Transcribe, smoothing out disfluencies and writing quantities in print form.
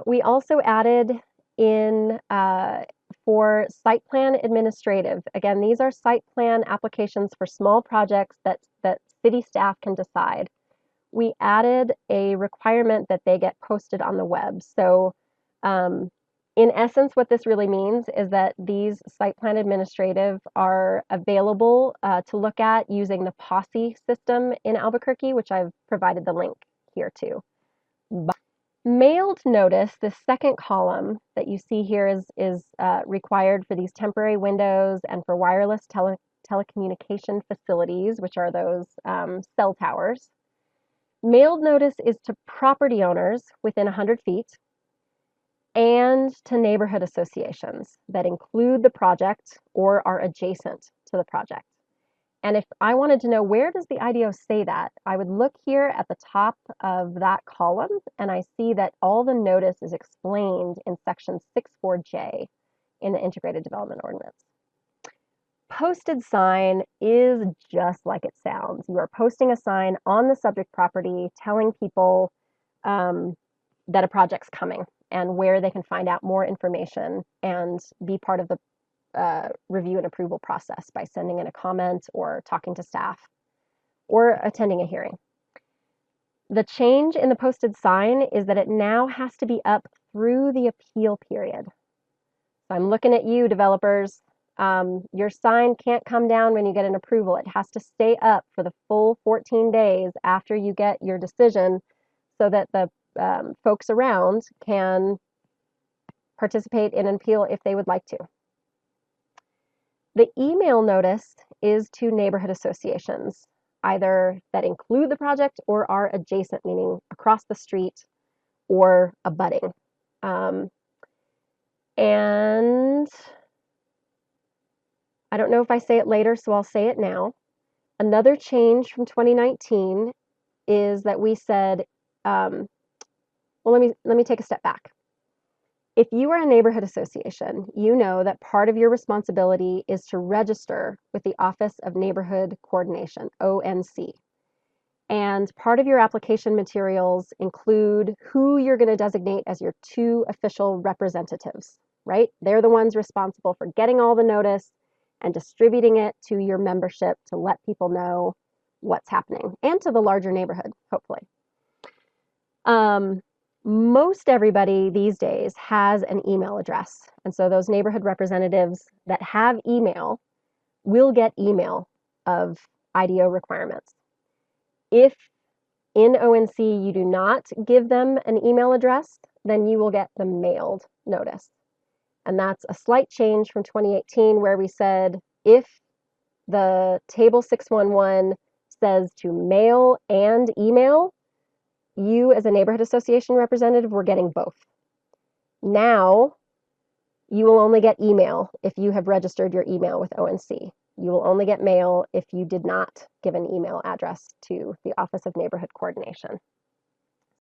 We also added in for site plan administrative. Again, these are site plan applications for small projects that city staff can decide. We added a requirement that they get posted on the web. So in essence, what this really means is that these site plan administrative are available to look at using the Posse system in Albuquerque, which I've provided the link here too. Mailed notice, the second column that you see here is required for these temporary windows and for wireless telecommunication facilities, which are those cell towers. Mailed notice is to property owners within 100 feet and to neighborhood associations that include the project or are adjacent to the project. And if I wanted to know where does the IDO say that, I would look here at the top of that column and I see that all the notice is explained in section 6.4J in the Integrated Development Ordinance. Posted sign is just like it sounds. You are posting a sign on the subject property telling people that a project's coming and where they can find out more information and be part of the review and approval process by sending in a comment or talking to staff or attending a hearing. The change in the posted sign is that it now has to be up through the appeal period. So I'm looking at you, developers. Your sign can't come down when you get an approval. It has to stay up for the full 14 days after you get your decision so that the folks around can participate in an appeal if they would like to. The email notice is to neighborhood associations, either that include the project or are adjacent, meaning across the street or abutting. And I don't know if I say it later, so I'll say it now. Another change from 2019 is that we said, well, let me take a step back. If you are a neighborhood association, you know that part of your responsibility is to register with the Office of Neighborhood Coordination, ONC. And part of your application materials include who you're going to designate as your 2 official representatives, right? They're the ones responsible for getting all the notice and distributing it to your membership to let people know what's happening and to the larger neighborhood, hopefully. Most everybody these days has an email address. And so those neighborhood representatives that have email will get email of IDO requirements. If in ONC you do not give them an email address, then you will get the mailed notice. And that's a slight change from 2018 where we said if the table 611 says to mail and email, you as a neighborhood association representative were getting both. Now, you will only get email if you have registered your email with ONC. You will only get mail if you did not give an email address to the Office of Neighborhood Coordination.